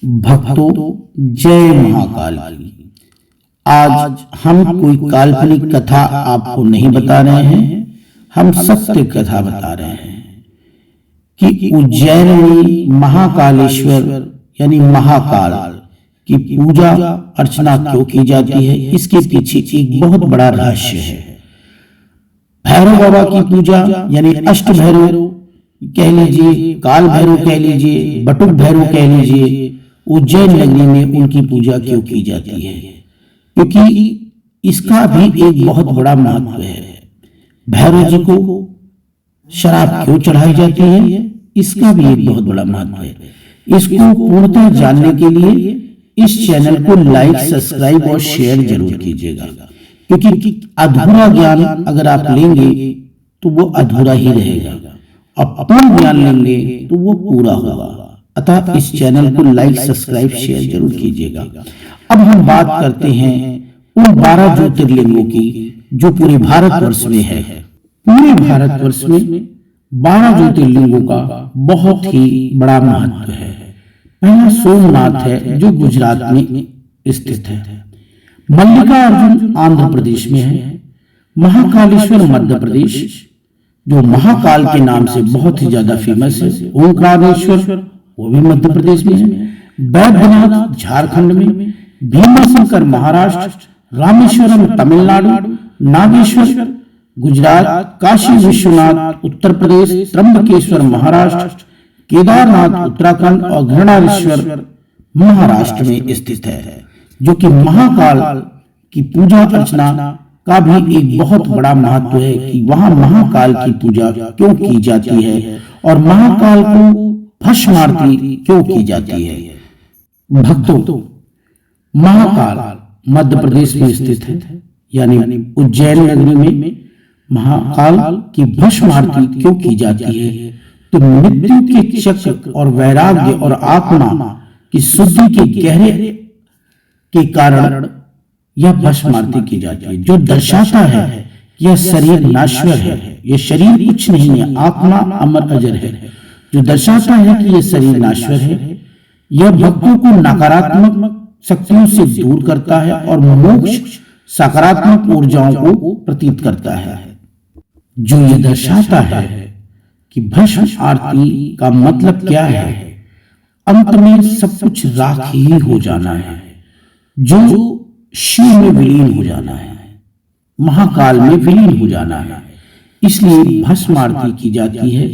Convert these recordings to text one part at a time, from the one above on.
भक्तों, जय महाकाल की। आज हम कोई काल्पनिक कथा आपको नहीं बता रहे हैं, हम सत्य कथा बता रहे हैं कि उज्जैन में महाकालेश्वर यानी महाकाल की पूजा अर्चना क्यों की जाती है। इसके पीछे एक बहुत बड़ा रहस्य है। भैरव बाबा की पूजा यानी अष्ट भैरव कह लीजिए, काल भैरव कह लीजिए, बटुक भैरव कह लीजिए, उज्जैन नगरी में उनकी पूजा क्यों की जाती है? क्योंकि इसका भी एक बहुत बड़ा महत्व है। भैरव जी को शराब क्यों चढ़ाई जाती है, इसका भी एक बहुत बड़ा महत्व है। इसको पूर्णतः जानने के लिए इस चैनल को लाइक, सब्सक्राइब और शेयर जरूर कीजिएगा, क्योंकि अधूरा ज्ञान अगर आप लेंगे तो वो अधूरा ही रहेगा, और पूर्ण ज्ञान लेंगे तो वो पूरा होगा। अतः इस चैनल को लाइक, सब्सक्राइब, शेयर जरूर कीजिएगा। अब हम बात करते हैं उन 12 ज्योतिर्लिंगों की जो पूरे भारतवर्ष में है। पूरे भारतवर्ष में 12 ज्योतिर्लिंगों का बहुत ही बड़ा महत्व है। पहला सोमनाथ है जो गुजरात में स्थित है। मल्लिकार्जुन आंध्र प्रदेश में है। महाकालेश्वर मध्य प्रदेश जो महाकाल के नाम से बहुत ही ज्यादा फेमस है। ओंकारेश्वर वो भी मध्य प्रदेश में है। बैद्यनाथ झारखंड में, भीमाशंकर महाराष्ट्र, रामेश्वरम तमिलनाडु, नागेश्वर गुजरात, काशी विश्वनाथ उत्तर प्रदेश, त्र्यंबकेश्वर महाराष्ट्र, केदारनाथ उत्तराखंड और घृणारेश्वर महाराष्ट्र में स्थित है। जो कि महाकाल की पूजा अर्चना का भी एक बहुत बड़ा महत्व है कि वहां महाकाल की पूजा क्यों की जाती है और महाकाल को भस्म आरती क्यों की जाती है। भक्तों, महाकाल मध्य प्रदेश में स्थित है, यानी उज्जैन नगरी में महाकाल की भस्म आरती क्यों की जाती है? तो मृत्यु के चक्र और वैराग्य और आत्मा की शुद्धि के गहरे के कारण यह भस्म आरती की जाती है, जो दर्शाता है कि यह शरीर नाश्वर है, यह शरीर कुछ नहीं है, आत्मा अमर अजर है। जो दर्शाता है कि यह शरीर नाश्वर है, यह भक्तों को नकारात्मक शक्तियों से दूर करता है और मोक्ष सकारात्मक ऊर्जाओं को प्रतीत करता है। जो यह दर्शाता है कि भस्म आरती का मतलब क्या है, अंत में सब कुछ राख ही हो जाना है, जो शिव में विलीन हो जाना है, महाकाल में विलीन हो जाना है। इसलिए भस्म आरती की जाती है।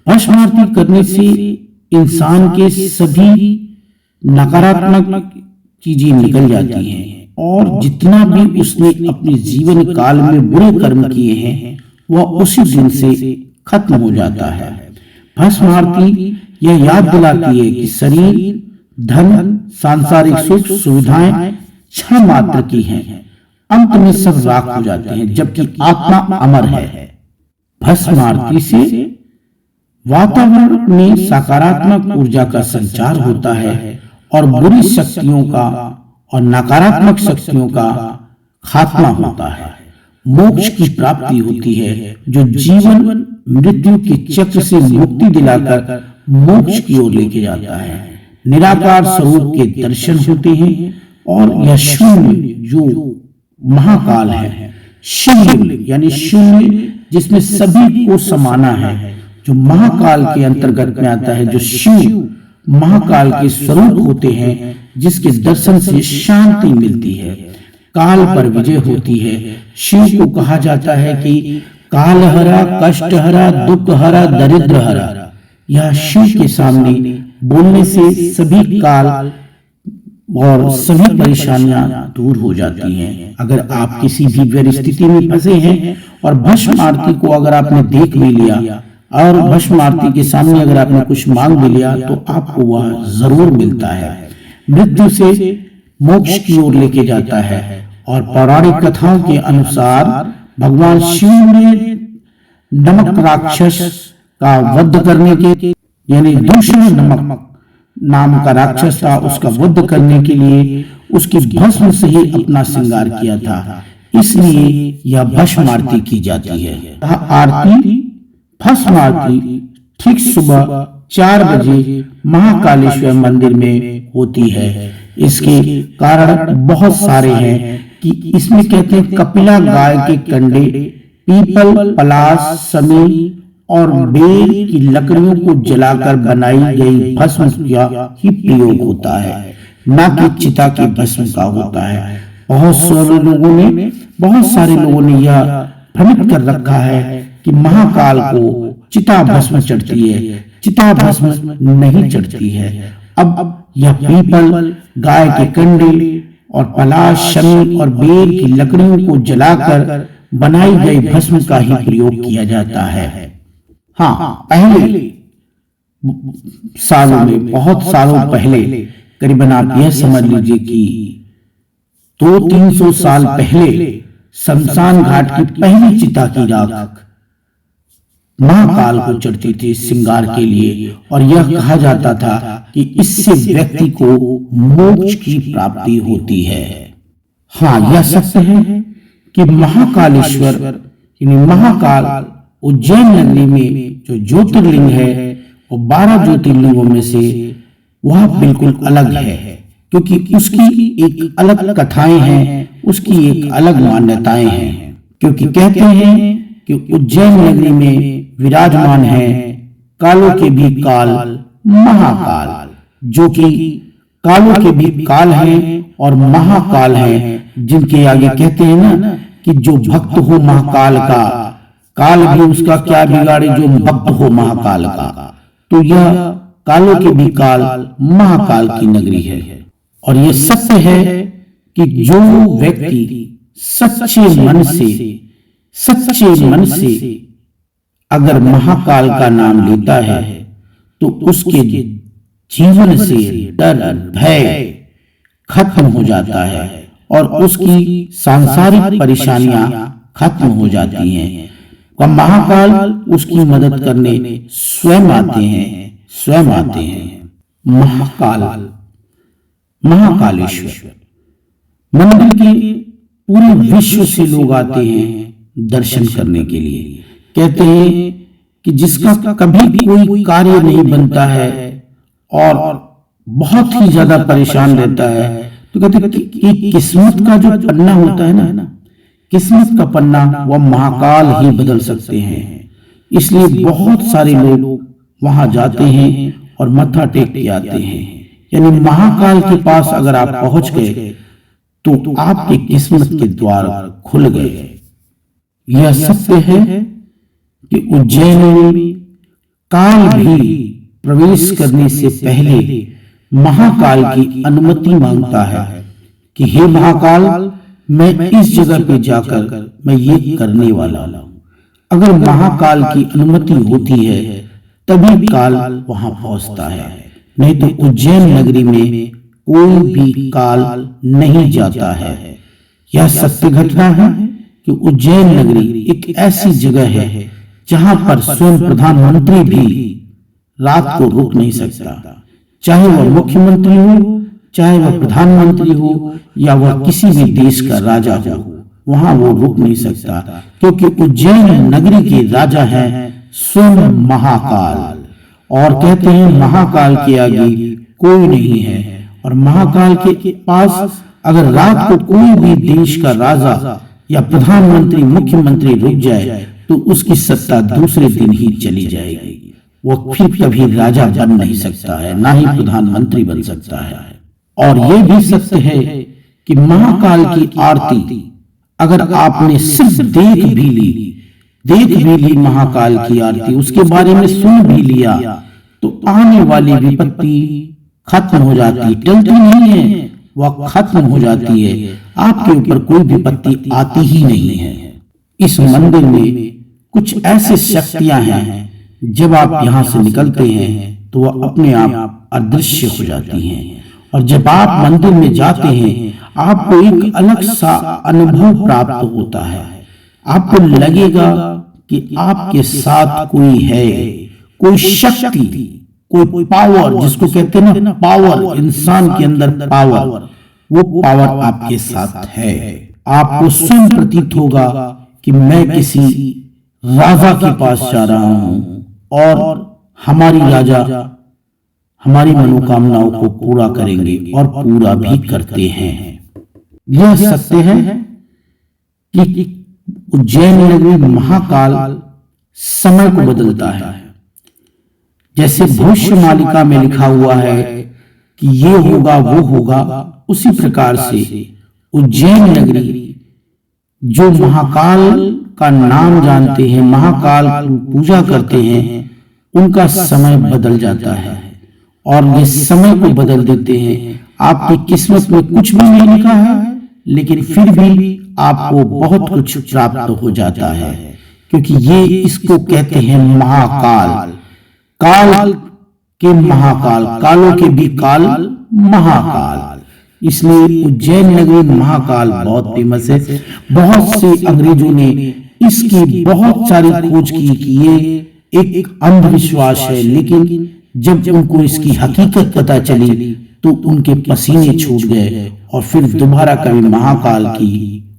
भस्म आरती करने से इंसान के सभी नकारात्मक चीजें निकल जाती हैं और जितना भी उसने अपने जीवन काल में बुरे कर्म किए हैं वह उसी दिन से खत्म हो जाता है। भस्म आरती यह याद दिलाती है कि शरीर, धन, सांसारिक सुख सुविधाएं क्षण मात्र की हैं, अंत में सब राख हो जाते हैं, जबकि आत्मा अमर है। भस्म आरती से वातावरण में सकारात्मक ऊर्जा का संचार होता है और बुरी शक्तियों का और नकारात्मक शक्तियों का खात्मा होता है। मोक्ष की प्राप्ति होती है, जो जीवन मृत्यु के चक्र से मुक्ति दिलाकर मोक्ष की ओर लेके जाता है। निराकार स्वरूप के दर्शन होते हैं और यह शून्य जो महाकाल है, शिवलिंग यानी शून्य जिसमें सभी को समाना है, जो महाकाल के अंतर्गत में आता है। जो शिव महाकाल के स्वरूप होते हैं, जिसके दर्शन से शांति मिलती है, काल पर विजय होती है। शिव को कहा जाता है कि काल हरा, कष्ट हरा, दुख हरा, दरिद्र हरा। यह शिव के सामने बोलने से सभी काल और सभी परेशानियां दूर हो जाती हैं। अगर आप किसी भी परिस्थिति में फंसे हैं और भस्म आरती को अगर आपने देख भी लिया और भस्म आरती के सामने अगर आपने कुछ मांग भी लिया तो आपको वह जरूर मिलता है। मृत्यु से मोक्ष की ओर लेके जाता है। और पौराणिक कथाओं के अनुसार भगवान शिव ने नमक राक्षस का वध करने के यानी दूसरा नमक नाम का राक्षस था, उसका वध करने के लिए उसकी भस्म से ही अपना श्रृंगार किया था। इसलिए यह भस्म आरती की जाती है। आरती भस्म आरती ठीक सुबह 4 बजे महाकालेश्वर मंदिर में होती है। इसके कारण बहुत सारे हैं कि इसमें कहते हैं कपिला गाय के कंडे, पीपल, पलाश, समी और बेर की लकड़ियों को जलाकर बनाई गई भस्म का ही प्रयोग होता है, न कि चिता की भस्म का होता है। बहुत सारे लोगों ने यह भ्रमित कर रखा है कि महाकाल को चिता भस्म चढ़ती है। चिता भस्म नहीं चढ़ती है। अब यह पीपल, गाय के कंडे और पलाश, शमी और बेर की लकड़ियों को जलाकर बनाई गई भस्म का ही प्रयोग किया जाता है। हाँ, पहले सालों में, बहुत सालों पहले, करीबन आप यह समझ लीजिए कि 200-300 साल पहले शमशान घाट की पहली चिता की राख महाकाल को चढ़ती थी श्रृंगार के लिए, और यह कहा जाता था कि इससे व्यक्ति को मोक्ष की प्राप्ति होती है। हाँ, यह सत्य है कि महाकालेश्वर यानी महाकाल उज्जैन नगरी में जो ज्योतिर्लिंग है वो 12 ज्योतिर्लिंगों में से वह बिल्कुल अलग है, क्योंकि उसकी एक अलग कथाएं हैं, उसकी एक अलग मान्यताएं हैं। क्योंकि कहते हैं कि उज्जैन नगरी में विराजमान है कालों के भी काल महाकाल, जो कि कालों के भी काल हैं और महाकाल हैं, जिनके आगे कहते हैं ना कि जो भक्त हो महाकाल का, काल भी उसका क्या बिगाड़े जो भक्त हो महाकाल का। तो यह कालों के भी काल महाकाल की नगरी है। और यह सत्य है कि जो व्यक्ति सच्चे मन से अगर महाकाल का नाम लेता है तो उसके जीवन से डर, भय खत्म हो जाता है और उसकी सांसारिक परेशानियां खत्म हो जाती हैं। महाकाल उसकी मदद करने स्वयं आते हैं। महाकालेश्वर मंदिर के पूरे विश्व से लोग आते हैं दर्शन करने के लिए। कहते हैं कि जिसका कभी कोई कार्य नहीं बनता है और बहुत ही ज्यादा परेशान रहता है, तो कहते हैं कि किस्मत का जो पन्ना होता है ना, किस्मत का पन्ना वह महाकाल ही बदल सकते हैं। इसलिए बहुत सारे लोग वहां जाते हैं और मत्था टेक के आते हैं। यानी महाकाल के पास अगर आप पहुंच गए तो आपकी किस्मत के द्वार खुल गए। यह सत्य है कि उज्जैन में काल भी प्रवेश करने से पहले महाकाल की अनुमति मांगता है कि हे महाकाल, मैं इस जगह पे जाकर मैं ये करने वाला हूं। अगर महाकाल की अनुमति होती है तभी काल वहां पहुंचता है, नहीं तो उज्जैन नगरी में कोई भी काल नहीं जाता है। यह सत्य घटना है कि उज्जैन नगरी एक ऐसी जगह है जहां पर स्वयं प्रधानमंत्री भी रात को रुक नहीं सकता, चाहे वह मुख्यमंत्री हो, चाहे वह प्रधानमंत्री हो, या वह किसी भी देश का राजा हो, वहां वो रुक नहीं सकता, क्योंकि उज्जैन नगरी के राजा हैं स्वयं महाकाल। और कहते हैं महाकाल के आगे कोई नहीं है, और महाकाल के पास अगर रात को कोई भी देश का राजा या प्रधानमंत्री, मुख्यमंत्री रुक जाए तो उसकी सत्ता दूसरे दिन ही चली जाएगी। वो फिर कभी राजा बन नहीं सकता है, ना ही प्रधानमंत्री बन सकता है। और ये भी सत्य है कि महाकाल की आरती अगर आपने सिर्फ देख भी ली महाकाल की आरती, उसके बारे में सुन भी लिया, तो आने वाली विपत्ति खत्म हो जाती, टलती नहीं है, वह खत्म हो जाती है। आपके ऊपर कोई विपत्ति आती ही नहीं है। इस मंदिर में कुछ ऐसी शक्तियां हैं, जब आप यहाँ से निकलते हैं तो वह अपने आप अदृश्य हो जाती हैं। और जब आप मंदिर में जाते हैं आपको एक अलग सा अनुभव प्राप्त होता है। आपको लगेगा कि आपके साथ कोई है, कोई शक्ति, कोई पावर, जिसको कहते हैं ना पावर, इंसान के अंदर पावर, वो पावर आपके साथ है। आपको स्वयं प्रतीत होगा कि मैं किसी राजा के पास जा रहा हूं और हमारी राजा हमारी मनोकामनाओं को पूरा करेंगे और पूरा भी करते हैं। यह सत्य है कि उज्जैन नगरी महाकाल समय को बदलता है। जैसे भविष्य मालिका में लिखा हुआ है कि ये होगा वो होगा, उसी प्रकार से उज्जैन नगरी जो महाकाल का नाम जानते हैं, महाकाल की पूजा करते हैं, उनका समय बदल जाता है और ये समय को बदल देते हैं। आपकी किस्मत में कुछ भी नहीं लिखा है, लेकिन फिर भी आपको बहुत कुछ प्राप्त हो जाता है, क्योंकि ये इसको कहते हैं महाकाल। काल के महाकाल, कालों के भी काल महाकाल। इसलिए उज्जैन नगरी महाकाल बहुत फेमस है। बहुत से अंग्रेजों ने इसकी बहुत सारी खोज की कि ये एक अंधविश्वास है, लेकिन जब उनको इसकी हकीकत पता चली तो उनके पसीने छूट गए और फिर दोबारा कभी महाकाल की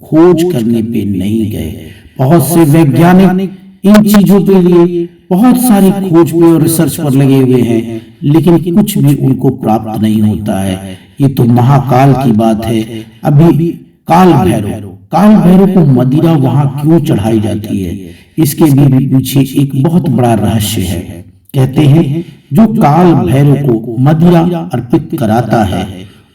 खोज करने पे नहीं गए। बहुत से वैज्ञानिक इन चीजों के लिए बहुत सारी खोज पे और रिसर्च पर लगे हुए हैं, लेकिन कुछ भी उनको प्राप्त नहीं होता है। ये तो महाकाल की बात है। अभी काल भैरव को मदिरा वहां क्यों चढ़ाई जाती है, इसके भी पीछे एक बहुत बड़ा रहस्य है। कहते हैं जो काल भैरव को मदिरा अर्पित कराता है,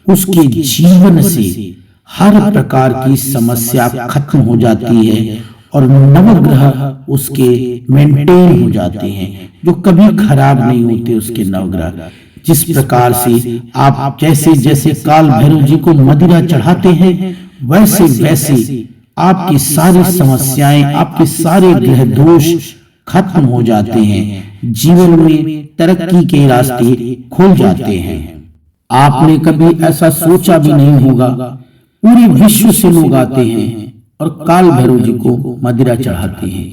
उसके जीवन से हर प्रकार की समस्या खत्म हो जाती है और नवग्रह उसके मेंटेन हो जाते हैं, जो कभी खराब नहीं होते उसके नवग्रह। जिस प्रकार से आप जैसे जैसे काल भैरव जी को मदिरा चढ़ाते हैं, वैसे वैसे आपकी सारी समस्याएं, आपके सारे ग्रह दोष खत्म हो जाते हैं, जीवन में तरक्की के रास्ते खुल जाते हैं। आपने कभी ऐसा सोचा भी नहीं होगा, पूरे विश्व से लोग आते हैं और काल भैरव जी को मदिरा चढ़ाते हैं।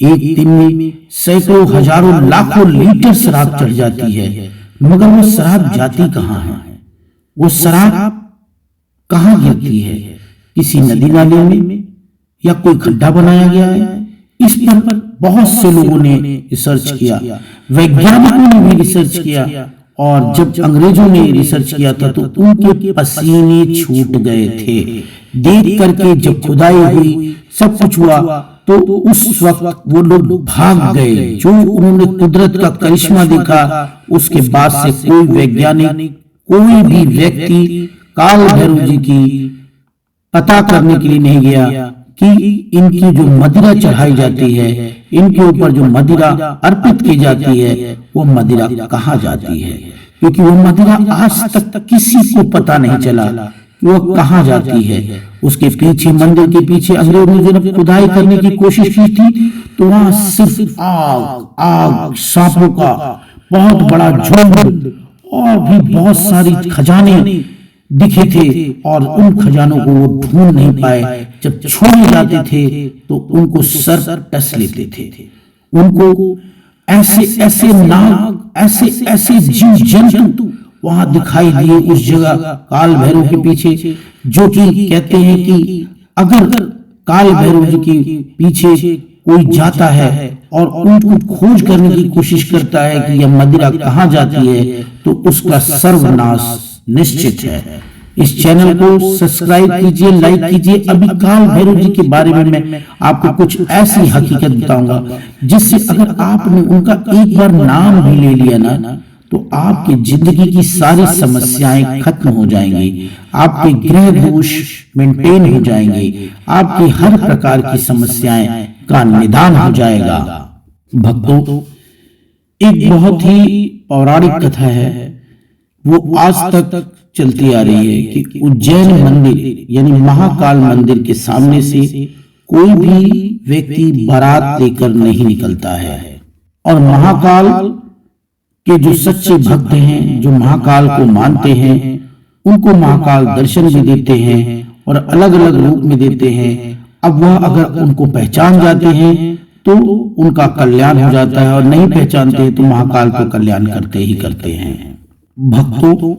एक दिन में सैकड़ों हजारों लाखों लीटर शराब चढ़ जाती है, मगर वो शराब जाती कहाँ है? वो शराब कहाँ गिरती है? किसी नदी नाले में या कोई खड्डा बनाया गया है? इस पर बहुत से लोगों ने रिसर्च किया, वैज्ञानिकों ने भी रिसर्च किया, और जब अंग्रेजों ने रिसर्च किया था तो उनके पसीने छूट गए थे। देख करके जब खुदाई हुई, सब कुछ हुआ, तो उस वक्त वो लोग भाग गए। जो उन्होंने कुदरत का करिश्मा देखा, उसके बाद से कोई वैज्ञानिक, कोई भी व्यक्ति काल भैरव जी की पता करने के लिए नहीं गया कि इनकी जो मदिरा चढ़ाई जाती है, इनके ऊपर जो मदिरा अर्पित की जाती है, वो मदिरा कहाँ जाती है, क्योंकि वो मदिरा आज तक किसी को पता नहीं चला कि वो कहाँ जाती है। उसके पीछे, मंदिर के पीछे अंग्रेजों ने जब खुदाई करने की कोशिश की थी, तो वहां सिर्फ आग, सांपों का बहुत बड़ा झुंड और भी बहुत सारी खजाने दिखे थे, और उन खजानों को वो ढूंढ नहीं पाए। जब छोड़े जाते थे तो उनको सर टस लेते थे। उनको ऐसे ऐसे नाग, ऐसे ऐसे जीव जंतु वहां दिखाई दिए उस जगह काल भैरव के पीछे, जो कि कहते हैं कि अगर काल भैरव जी के पीछे कोई जाता है और उनको खोज करने की कोशिश करता है कि यह मदिरा कहाँ जाती है, तो उसका सर्वनाश निश्चित है। इस चैनल को सब्सक्राइब कीजिए, लाइक कीजिए। अभी काल भैरव जी के बारे में मैं आपको कुछ ऐसी हकीकत बताऊंगा, जिससे अगर आपने उनका एक बार नाम भी ले लिया ना, तो आपकी जिंदगी की सारी समस्याएं खत्म हो जाएंगी, आपके ग्रह दोष मेंटेन हो जाएंगे, आपकी हर प्रकार की समस्याएं का निदान हो जाएगा। भक्तों, एक बहुत ही पौराणिक कथा है, वो आज तक चलती आ रही है कि उज्जैन मंदिर यानी महाकाल मंदिर के सामने से कोई भी व्यक्ति बारात लेकर नहीं निकलता है, और महाकाल के जो सच्चे भक्त हैं, जो महाकाल को मानते हैं, उनको महाकाल दर्शन भी देते हैं और अलग अलग रूप में देते हैं। अब वह अगर उनको पहचान जाते हैं तो उनका कल्याण हो जाता है, और नहीं पहचानते हैं तो महाकाल को कल्याण करते ही करते हैं। भक्तों,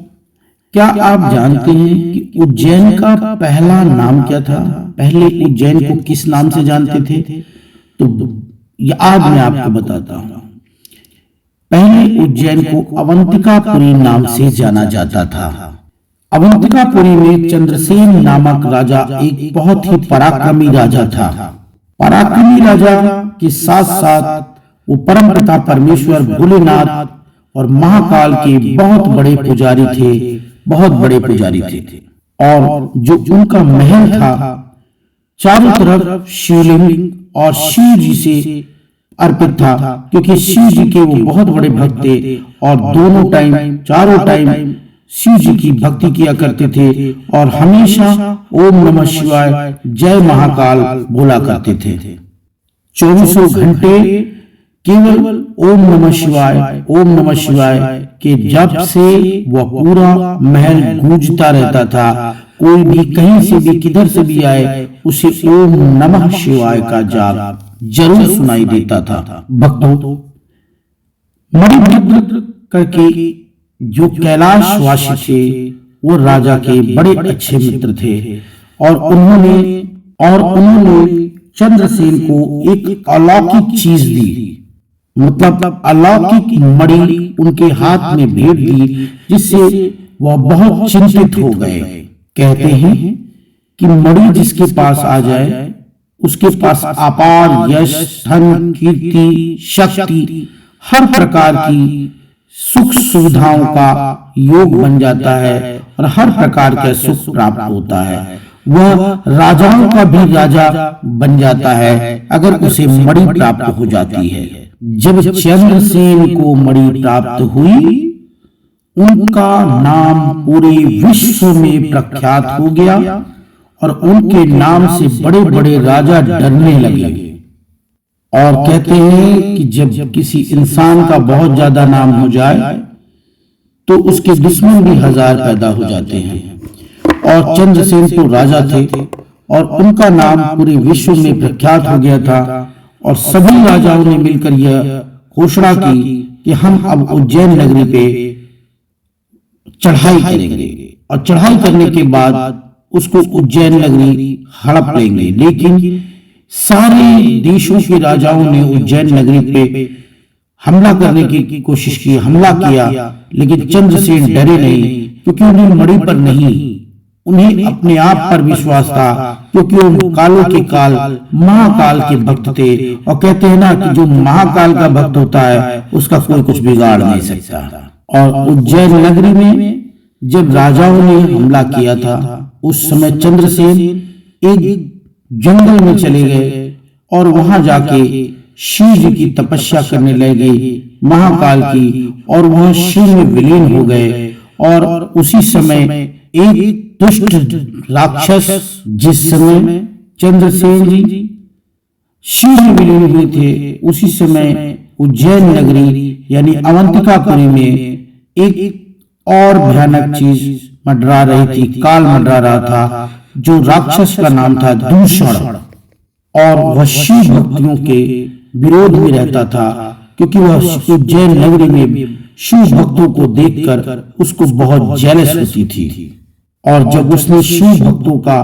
क्या आप जानते हैं कि उज्जैन का पहला नाम क्या था? पहले उज्जैन को किस नाम से जानते थे? तो आज मैं आपको बताता हूं। पहले उज्जैन को अवंतिकापुरी नाम से जाना जाता था। अवंतिकापुरी में चंद्रसेन नामक राजा एक बहुत ही पराक्रमी राजा था। पराक्रमी राजा के साथ साथ वो परमपिता परमेश्वर भोलेनाथ और महाकाल के बहुत बड़े पुजारी थे, बहुत बड़े पुजारी थे। और जो उनका महल था चारों तरफ शिवलिंग और शिव जी से अर्पित था, क्योंकि शिव जी के वो बहुत बड़े भक्त थे और दोनों टाइम चारों टाइम शिव जी की भक्ति किया करते थे और हमेशा ओम नमः शिवाय जय महाकाल बोला करते थे। 24 घंटे केवल ओम नमः शिवाय के जप से वह पूरा महल गूंजता रहता था। कोई भी कहीं से भी किधर से भी आए उसे ओम नमः शिवाय का जाप जरूर सुनाई देता था। भक्तों, मणिभद्र करके जो कैलाशवासी थे वो राजा के बड़े अच्छे मित्र थे और उन्होंने चंद्रसेन को एक अलौकिक चीज दी, मतलब अलौकिक मणि उनके हाथ में भेंट दी, जिससे वह बहुत चिंतित हो गए। कहते हैं कि मणि जिसके पास आ जाए उसके पास अपार यश, धन, कीर्ति, शक्ति, हर प्रकार की सुख सुविधाओं का योग बन जाता है और हर प्रकार का सुख प्राप्त होता है। वह राजाओं का भी राजा बन जाता है अगर उसे मणि प्राप्त हो जाती है। जब चंद्रसेन को मणि प्राप्त हुई, उनका नाम पूरे विश्व में प्रख्यात हो गया और उनके नाम से बड़े बड़े राजा डरने लगे। और कहते हैं कि जब किसी इंसान का बहुत ज्यादा नाम हो जाए तो उसके दुश्मन भी 1000 पैदा हो जाते हैं। और चंद्रसेन तो राजा थे और उनका नाम पूरे विश्व में प्रख्यात हो गया था और सभी राजाओं ने मिलकर यह घोषणा की कि हम अब उज्जैन नगरी पे चढ़ाई करेंगे और चढ़ाई करने के बाद उसको उज्जैन नगरी हड़प लेंगे। लेकिन सारे देशों के राजाओं ने उज्जैन नगरी पे हमला करने की कोशिश की, हमला किया, लेकिन चंद्रसेन डरे नहीं, क्योंकि उन्हें मणि पर नहीं, उन्हें अपने आप पर विश्वास था, क्योंकि वो कालों के काल महाकाल के भक्त थे। और कहते हैं ना कि जो महाकाल का भक्त होता है उसका कोई कुछ बिगाड़ नहीं सकता। और उज्जैन नगरी में जब राजाओं ने हमला किया था उस समय चंद्रसेन एक जंगल में चले गए और वहां जाके शिव जी की तपस्या करने लगे, महाकाल की, और वहां शिव में विलीन हो गए। और उसी समय एक दुष्ट राक्षस, जिस समय चंद्रसेन जी शिव में विलीन हुए थे, उसी समय उज्जैन नगरी यानी अवंतिकापुरी में एक और भयानक चीज मंडरा रही थी, काल मंडरा रहा था, जो राक्षस का नाम था दूषण। और वह शिव भक्तियों के विरोध में रहता था, क्योंकि वह उज्जैन नगरी में शिव भक्तों को देखकर उसको बहुत जेलस होती थी। और जब उसने शिव भक्तों का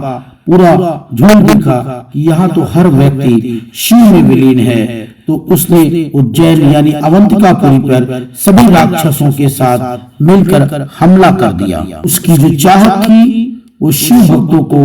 पूरा झुंड देखा कि यहाँ तो हर व्यक्ति शिव में विलीन है, तो उसने उज्जैन यानी अवंतिकापुरी पर सभी राक्षसों के साथ मिलकर हमला कर दिया। उसकी जो चाहत थी वो शिव भक्तों को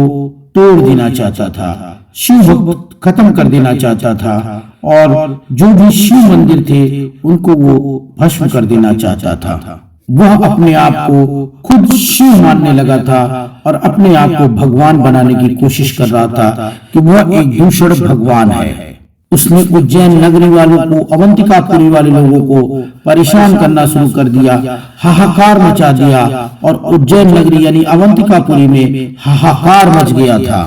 तोड़ देना चाहता था, शिव भक्त खत्म कर देना चाहता था, और जो भी शिव मंदिर थे उनको वो भस्म कर देना चाहता था। वह अपने आप को खुद शिव मानने लगा था और अपने आप को भगवान बनाने की कोशिश कर रहा था कि वह एक दूषण भगवान है। उसने उज्जैन नगरी वालों को, अवंतिकापुरी वाले लोगों को परेशान करना शुरू कर दिया, हाहाकार मचा दिया, और उज्जैन नगरी यानी अवंतिकापुरी में हाहाकार मच गया था।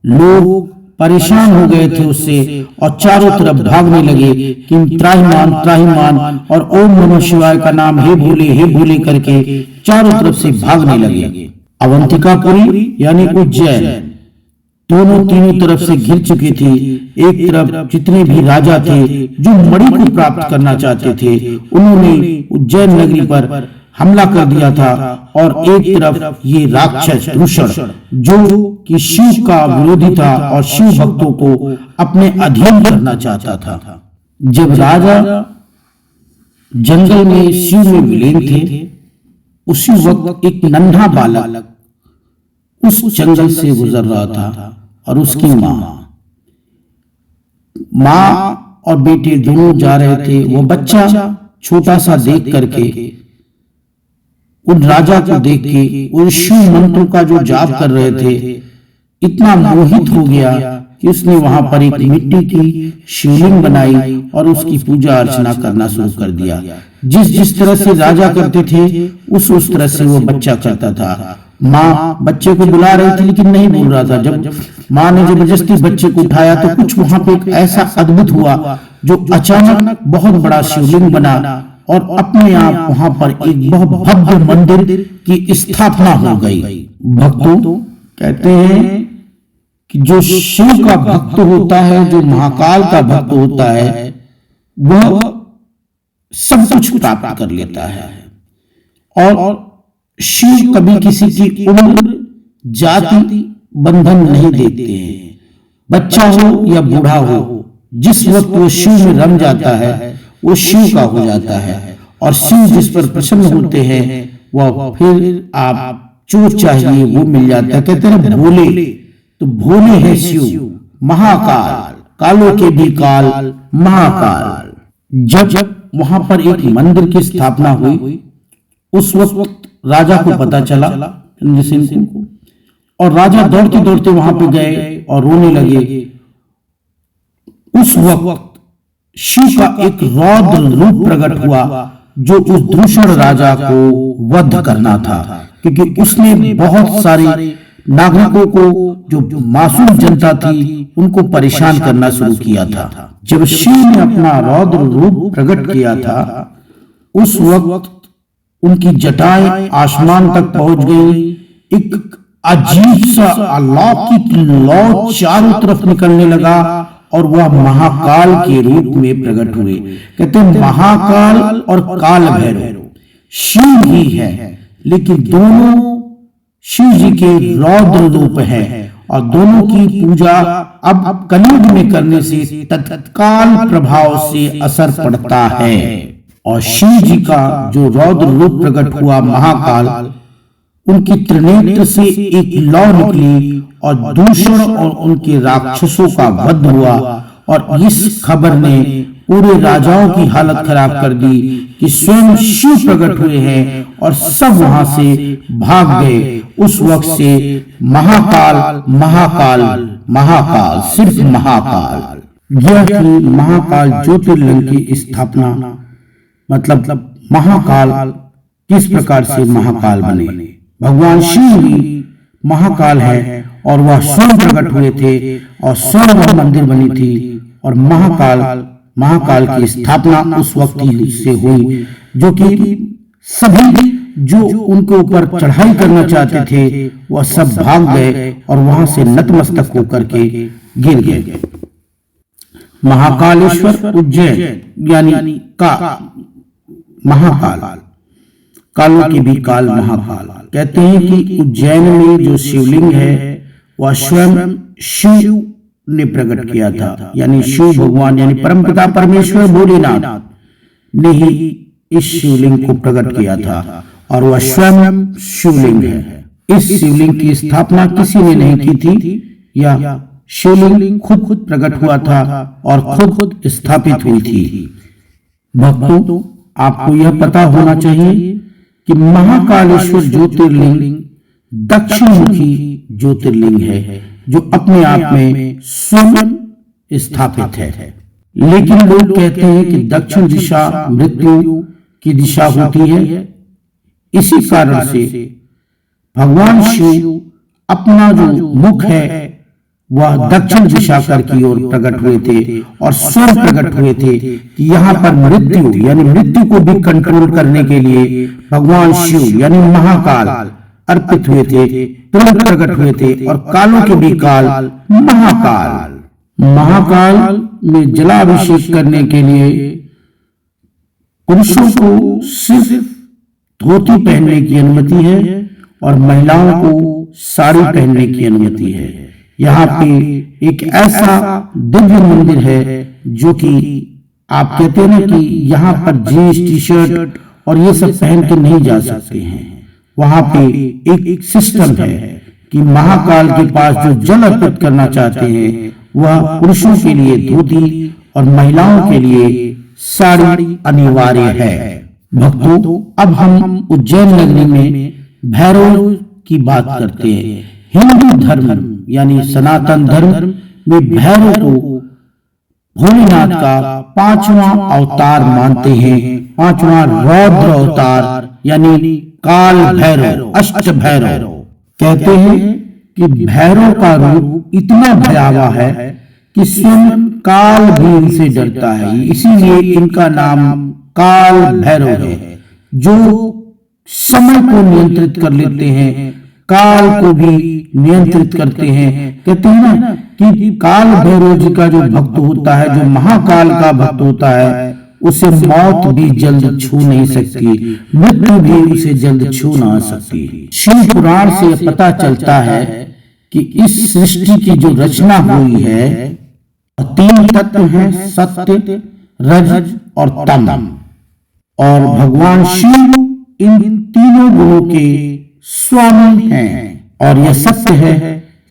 लोग परेशान हो गए थे उससे और चारों तरफ भागने लगे कि त्राहिमाम त्राहिमाम, और ओम नमः शिवाय का नाम हे भोले करके चारों तरफ से भागने लगे। अवंतिकापुरी यानी उज्जैन दोनों तीनों तरफ से घिर चुकी थी। एक तरफ जितने भी राजा थे जो मणि को प्राप्त करना चाहते थे, उन्होंने उज्जैन नगरी पर हमला कर दिया था, और एक तरफ ये राक्षस दूषण जो कि शिव का विरोधी था और शिव भक्तों को अपने अधीन करना चाहता था। जब राजा जंगल में शिव में विलीन थे, उसी वक्त एक नन्हा बालक उस जंगल से गुजर रहा था और उसकी माँ और बेटे दोनों जा रहे थे। वो बच्चा छोटा सा देख करके, उन राजा को देख के, उन शिव मंत्रों का जो जाप कर रहे थे, इतना मोहित हो गया कि उसने वहां पर एक मिट्टी की शिवलिंग बनाई और उसकी पूजा अर्चना करना शुरू कर दिया। जिस तरह से राजा करते थे उस तरह से वो बच्चा करता था। माँ बच्चे को बुला रही थी लेकिन नहीं बोल रहा था। जब माँ ने जबरदस्ती बच्चे को उठाया तो कुछ वहां पे एक ऐसा अद्भुत हुआ जो अचानक बहुत बड़ा शिवलिंग बना और अपने आप वहां पर एक बहुत भव्य मंदिर की स्थापना हो गई। भक्तों, कहते हैं कि जो शिव का भक्त होता है, जो महाकाल का भक्त होता है, वह सब कुछ प्राप्त कर लेता है। और शिव कभी किसी की उम्र, जाति, बंधन नहीं देखते हैं। बच्चा हो या बूढ़ा हो, जिस वक्त वो शिव में रम जाता है वो शिव का हो जाता है। और शिव जिस पर प्रसन्न होते हैं वह फिर आप जो चाहिए वो मिल जाता है। कहते हैं भोले, तो भोले है शिव, महाकाल, कालों के भी काल, महाकाल। जब वहां पर एक मंदिर की स्थापना हुई, उस वक्त राजा को पता चला, इंद्र सिंह को, और राजा दौड़ते दौड़ते वहां पे गए और रोने लगे। उस वक्त शिव का एक रौद्र रूप प्रकट हुआ जो उस दूषण राजा को वध करना था, क्योंकि उसने बहुत सारे नागरिकों को, जो मासूम जनता थी, उनको परेशान करना शुरू किया था। जब शिव ने अपना रौद्र रूप प्रकट किया था, उस वक्त उनकी जटाएं आसमान तक पहुंच गई। एक अजीब सा अलौकिक लौ चारों तरफ निकलने लगा और वह महाकाल के रूप में प्रकट हुए। कहते हैं महाकाल और काल भैरव शिव ही है, लेकिन दोनों शिव जी के रौद्र रूप है और दोनों की पूजा अब कलयुग में करने से तत्काल प्रभाव से असर पड़ता है। और शिव जी का जो रौद्र रूप प्रकट हुआ महाकाल, उनकी त्रिनेत्र से एक लौ निकली और दूषण और उनके राक्षसों का वध हुआ। और इस खबर ने पूरे राजाओं की हालत खराब कर दी कि स्वयं शिव प्रकट हुए हैं और सब वहां से भाग गए। उस वक्त से महाकाल महाकाल महाकाल, सिर्फ महाकाल। यह थी महाकाल ज्योतिर्लिंग की स्थापना। मतलब महाकाल किस प्रकार से महाकाल बने। भगवान शिव भी महाकाल है और वह स्वयं प्रकट हुए थे और स्वयं मंदिर बनी थी। और महाकाल की स्थापना उस वक्त से हुई, जो कि सभी जो उनके ऊपर चढ़ाई करना चाहते थे वह सब भाग गए और वहां से नतमस्तक होकर के गिर गए। महाकालेश्वर उज्जैन यानी का महाकाल, कालों के भी काल महाकाल। कहते हैं कि उज्जैन में जो शिवलिंग है वह स्वयं शिव ने प्रकट किया था, यानी शिव भगवान यानी परमपिता परमेश्वर भोलेनाथ ने ही इस शिवलिंग को प्रकट किया था और वह स्वयं शिवलिंग है। इस शिवलिंग की स्थापना किसी ने नहीं की थी, यह शिवलिंग खुद प्रकट हुआ था और खुद स्थापित हुई थी। भक्तों, आपको यह पता होना चाहिए कि महाकालेश्वर ज्योतिर्लिंग दक्षिणमुखी ज्योतिर्लिंग है, जो अपने आप में स्वयं स्थापित है। लेकिन लोग कहते हैं कि दक्षिण दिशा मृत्यु की दिशा होती है। इसी कारण से भगवान शिव अपना जो मुख है वह दक्षिण दिशा कर की ओर प्रकट हुए थे और स्वयं प्रकट हुए थे कि यहाँ पर मृत्यु यानी मृत्यु को भी कंट्रोल करने के लिए भगवान शिव यानी महाकाल अर्पित हुए थे, तुरंत प्रकट हुए थे। और कालों के भी काल महाकाल में जलाभिषेक करने के लिए पुरुषों को सिर्फ धोती पहनने की अनुमति है और महिलाओं को साड़ी पहनने की अनुमति है। यहाँ पे एक ऐसा दिव्य मंदिर है जो कि आप कहते हैं ना कि यहाँ पर जीन्स टी शर्ट और ये सब पहन के नहीं जा सकते हैं। वहां पे एक सिस्टम है कि महाकाल के पास जो जल अर्पित करना चाहते हैं वह पुरुषों के लिए धोती और महिलाओं के लिए साड़ी अनिवार्य है। भक्तों, अब हम उज्जैन नगरी में भैरव की बात करते हैं। हिंदू धर्म यानी सनातन धर्म में भैरव को भोलेनाथ का 5वां अवतार मानते हैं। 5वां रौद्र अवतार यानी काल भैरव, अष्ट भैरव। कहते हैं कि भैरव का रूप इतना भयावह है कि स्वयं काल भी इनसे डरता है, इसीलिए इनका नाम काल भैरव है। जो समय को नियंत्रित कर लेते हैं, काल को भी नियंत्रित करते हैं। कहते हैं ना कि काल भैरव जी का जो भक्त होता है, जो महाकाल का भक्त होता है, उसे मौत भी जल्द छू नहीं सकती, मृत्यु भी उसे जल्द छू ना सकती। शिव पुराण से पता चलता है कि इस सृष्टि की जो रचना हुई है, 3 तत्व हैं, सत्य, रज और तम। और भगवान शिव इन तीनों गुणों के स्वामी हैं। और यह सत्य है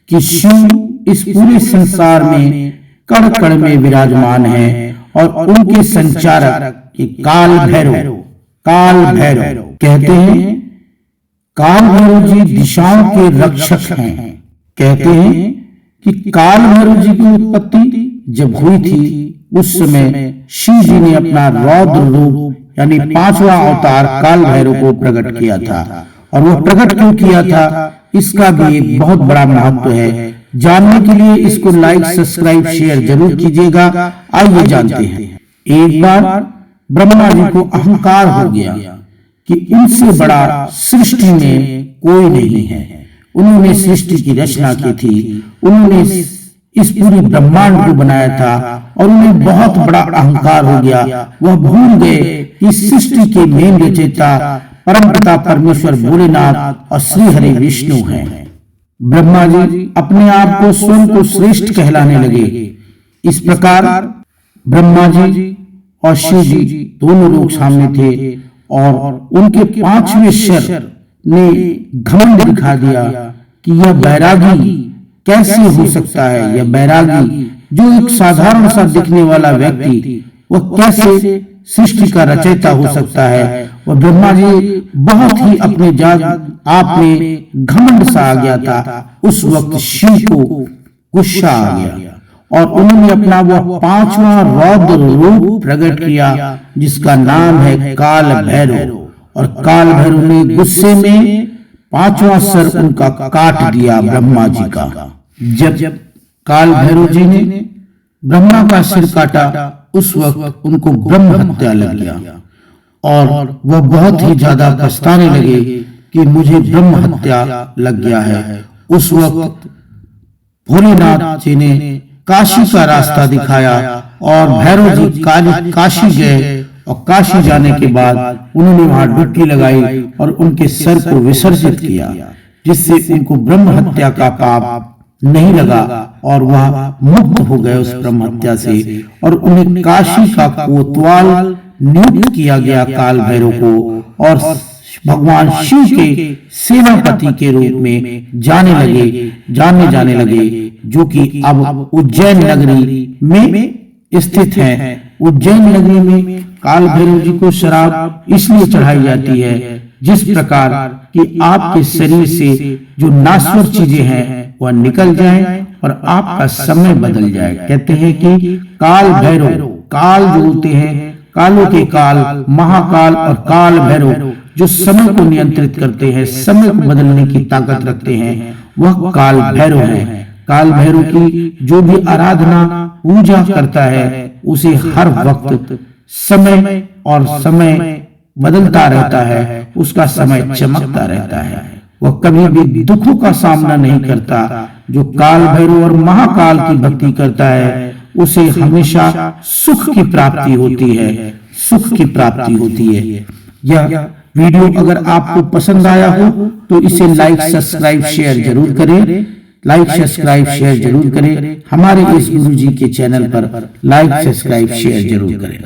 कि शिव इस पूरे संसार में कण कण में विराजमान है और उनके संचारक काल भैरव, काल भैरव कहते हैं। काल भैरव जी दिशाओं के रक्षक हैं। कहते हैं कि काल भैरव जी की उत्पत्ति जब हुई थी, उस समय शिव जी ने अपना रौद्र रूप यानी 5वां अवतार काल भैरव को प्रकट किया था। और वह प्रकट क्यों किया था, इसका भी एक बहुत बड़ा महत्व है। जानने के लिए इसको लाइक, सब्सक्राइब, शेयर जरूर कीजिएगा। आइए जानते हैं। एक बार ब्रह्मा जी को अहंकार हो गया कि उनसे बड़ा सृष्टि में कोई नहीं है। उन्होंने सृष्टि की रचना की थी, उन्होंने इस पूरी ब्रह्मांड को बनाया था और उन्हें बहुत बड़ा अहंकार हो गया। वह भूल गए कि सृष्टि के मेन रचयिता परमपिता परमेश्वर भोलेनाथ और श्री हरि विष्णु हैं। ब्रह्मा जी अपने आप को स्वयं को श्रेष्ठ कहलाने लगे। इस प्रकार ब्रह्मा जी और शिव जी दोनों लोग सामने थे और उनके 5वें शर ने घमंड दिखा दिया कि यह बैरागी कैसे हो सकता है। यह बैरागी जो एक साधारण सा दिखने वाला व्यक्ति, वह कैसे सृष्टि का रचयिता हो सकता है। और ब्रह्मा जी बहुत ही अपने आप में घमंड सा आ गया था। उस वक्त शिव को गुस्सा आ गया और उन्होंने अपना वह 5वां रौद्र रूप प्रकट किया, जिसका नाम है काल भैरव। और काल भैरव ने गुस्से में 5वां सर उनका काट दिया ब्रह्मा जी का। जब काल भैरव जी ने ब्रह्मा का सिर काटा, उस वक्त उनको ब्रह्म हत्या लग गया और वह बहुत ही ज्यादा पछताने लगे कि मुझे ब्रह्म हत्या लग गया है। उस वक्त भोलेनाथ जी ने काशी का रास्ता दिखाया और भैरव जी काशी गए और काशी जाने के बाद उन्होंने वहां डुबकी लगाई और उनके सर को विसर्जित किया, जिससे उनको ब्रह्म हत्या का पाप नहीं लगा और वह मुक्त हो गए उस ब्रह्म हत्या से। और उन्हें काशी का कोतवाल नियुक्त किया गया काल भैरव को और भगवान शिव के सेनापति के रूप में जाने लगे, जो कि अब उज्जैन नगरी में स्थित है। उज्जैन नगरी में काल भैरव जी को शराब इसलिए चढ़ाई जाती है जिस प्रकार कि आपके शरीर से जो नाश्वर चीजें हैं वह निकल जाए और आपका समय बदल जाए। कहते हैं कि काल भैरव, काल जो होते हैं, कालों के काल, महाकाल और काल भैरव जो समय को नियंत्रित करते हैं, समय को बदलने की ताकत रखते हैं, वह काल भैरव है। काल भैरव की जो भी आराधना पूजा करता है, उसे हर वक्त समय और समय बदलता रहता है, उसका समय चमकता रहता है। वह कभी भी दुखों का सामना नहीं करता। जो काल भैरव और महाकाल की भक्ति करता है, उसे हमेशा सुख की प्राप्ति होती है, सुख की प्राप्ति होती है। यह वीडियो अगर आपको पसंद आया हो तो इसे लाइक, सब्सक्राइब, शेयर जरूर करें। लाइक सब्सक्राइब शेयर जरूर करें। हमारे इस गुरु जी के चैनल पर लाइक सब्सक्राइब शेयर जरूर करें।